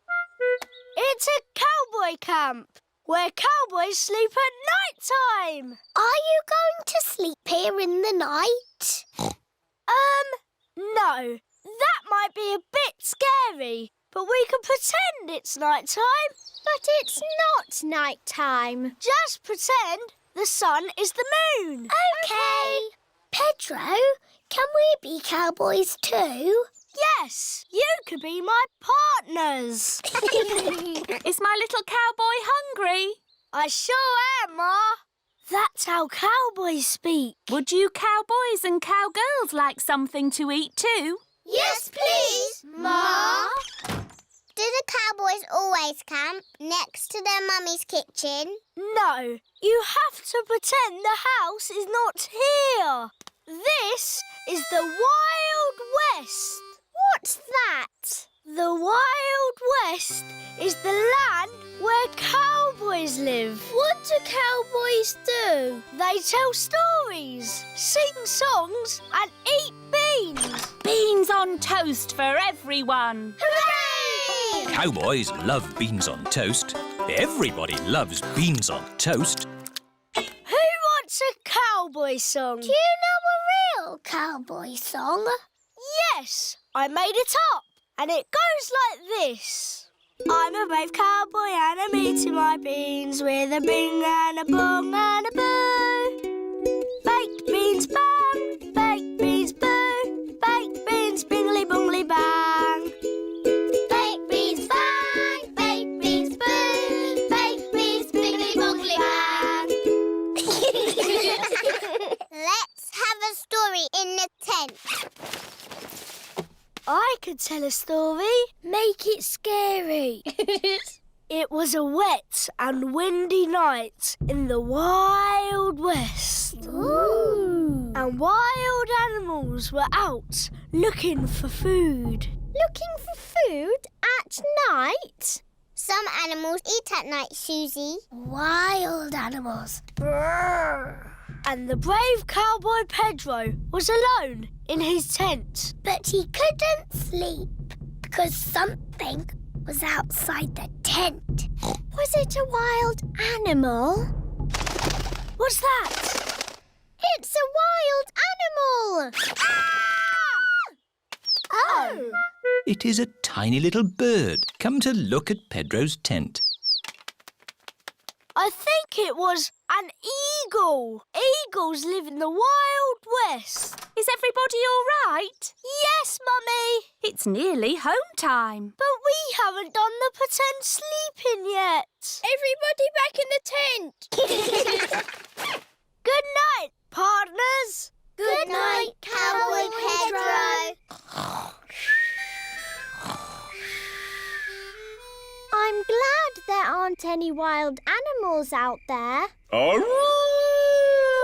It's a cowboy camp where cowboys sleep at night time. Are you going to sleep here in the night? No. That might be a bit scary, but we can pretend it's night time. But it's not night time. Just pretend the sun is the moon. Okay. Pedro, can we be cowboys too? Yes, you could be my partners. Is my little cowboy hungry? I sure am, Ma. That's how cowboys speak. Would you cowboys and cowgirls like something to eat too? Yes, please, Ma. Do the cowboys always camp next to their mummy's kitchen? No, you have to pretend the house is not here. This is the Wild West. What's that? The Wild West is the land where cowboys live. What do cowboys do? They tell stories, sing songs and eat beans. Beans on toast for everyone. Hooray! Cowboys love beans on toast. Everybody loves beans on toast. Who wants a cowboy song? Do you know a real cowboy song? Yes, I made it up. And it goes like this. I'm a brave cowboy and I'm eating my beans with a bing and a bong and a boo. Baked beans bang, baked beans boo, baked beans bingly bongly bang. Baked beans bang, baked beans boo, baked beans bingly bongly bang. Let's have a story in the tent. I could tell a story. Make it scary. It was a wet and windy night in the Wild West. Ooh. And wild animals were out looking for food. Looking for food at night? Some animals eat at night, Suzy. Wild animals. Brrr. And the brave cowboy Pedro was alone in his tent. But he couldn't sleep because something was outside the tent. Was it a wild animal? What's that? It's a wild animal! Ah! Oh! It is a tiny little bird come to look at Pedro's tent. I think it was an eagle. Eagles live in the Wild West. Is everybody all right? Yes, Mummy. It's nearly home time. But We haven't done the pretend sleeping yet. Everybody back in the tent. Good night, partners. Good night, Cowboy Pedro. I'm glad there aren't any wild animals out there. Arroo!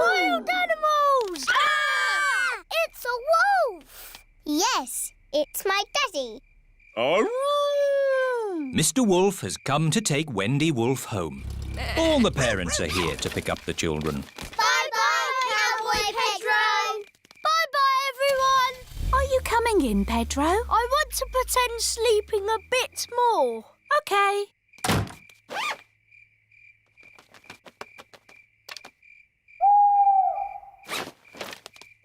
Wild animals! Ah! It's a wolf! Yes, it's my daddy. Arroo! Mr. Wolf has come to take Wendy Wolf home. All the parents are here to pick up the children. Bye-bye, Cowboy Pedro. Bye-bye, everyone. Are you coming in, Pedro? I want to pretend sleeping a bit more. OK.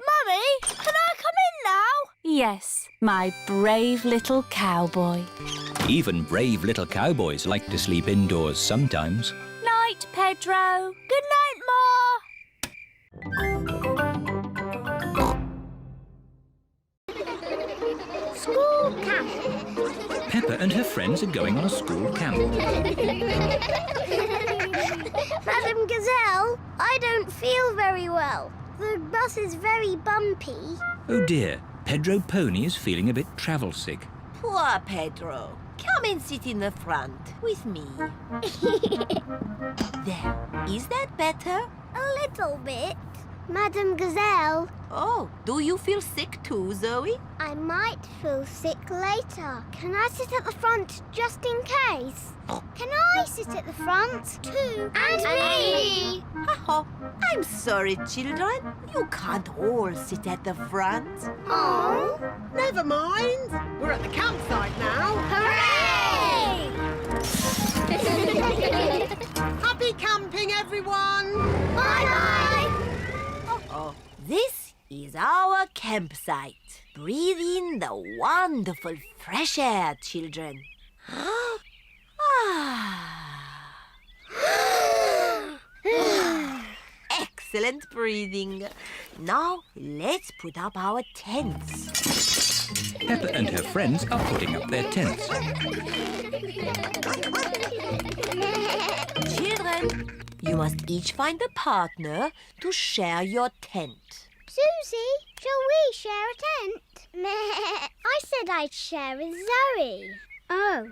Mummy, can I come in now? Yes, my brave little cowboy. Even brave little cowboys like to sleep indoors sometimes. Night, Pedro. Good night, Ma. School camp. Peppa and her friends are going on a school camp. Madam Gazelle, I don't feel very well. The bus is very bumpy. Oh dear, Pedro Pony is feeling a bit travel sick. Poor Pedro. Come and sit in the front with me. There. Is that better? A little bit. Madam Gazelle, Oh, do you feel sick too, Zoe? I might feel sick later. Can I sit at the front just in case? Can I sit at the front too? And me! Oh, I'm sorry, children. You can't all sit at the front. Oh! Never mind. We're at the campsite now. Hooray! Happy camping, everyone. Bye-bye! Oh, this is our campsite. Breathe in the wonderful fresh air, children. Excellent breathing. Now let's put up our tents. Peppa and her friends are putting up their tents. Children, you must each find a partner to share your tent. Suzy, shall we share a tent? I said I'd share with Zoe. Oh,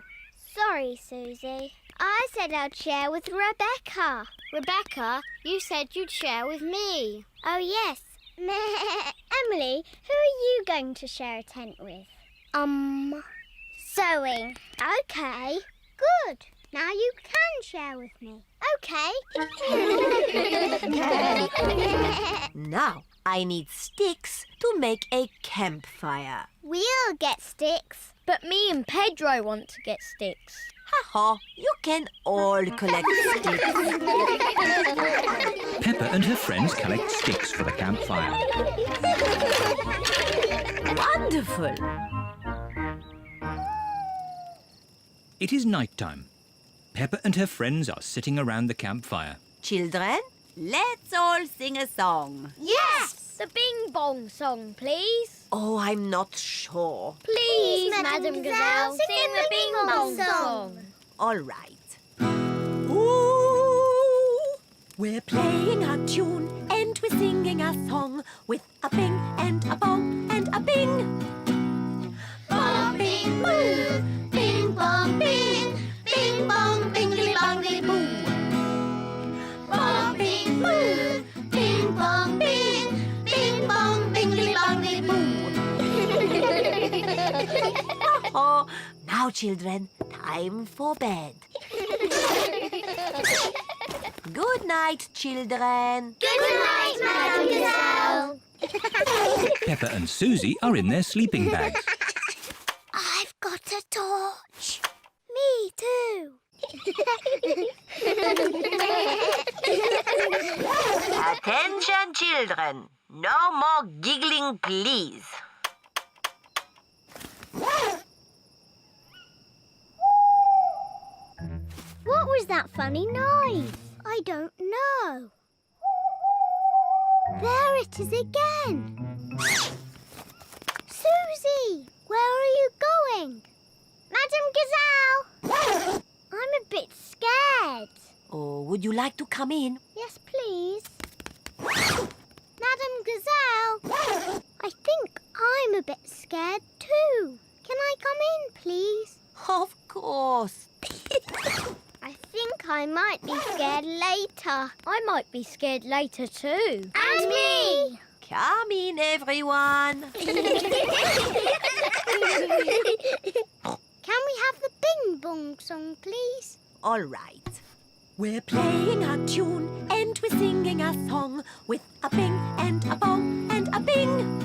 sorry, Suzy. I said I'd share with Rebecca. Rebecca, you said you'd share with me. Oh, yes. Emily, who are you going to share a tent with? Zoe. OK. Good. Now you can share with me. OK. Now I need sticks to make a campfire. We'll get sticks. But me and Pedro want to get sticks. Ha-ha, you can all collect sticks. Peppa and her friends collect sticks for the campfire. Wonderful. It is night time. Peppa and her friends are sitting around the campfire. Children, let's all sing a song. Yes! The Bing Bong song, please. Oh, I'm not sure. Please, Madam Gazelle, sing the Bing Bong song. All right. Ooh, we're playing a tune and we're singing a song with a bing and a bong and a bing. Bong, bing, boo. Bing, bong, bing. Bing, bong, bingly, bongly, boo. Bong, bing, boo. Bing, bong, bing. Bing, bong, bingly, bongly, boo. Oh, now, children, time for bed. Good night, children. Good night, Madam Gazelle. Peppa and Suzy are in their sleeping bags. I've got a torch. Me too. Attention, children. No more giggling, please. What was that funny noise? I don't know. There it is again. Suzy, where are you going? Madam Gazelle! Would you like to come in? Yes, please. Madam Gazelle, I think I'm a bit scared too. Can I come in, please? Of course. I think I might be scared later. I might be scared later too. And me! Come in, everyone. Can we have the Bing Bong song, please? All right. We're playing a tune and we're singing a song with a bing and a bong and a bing.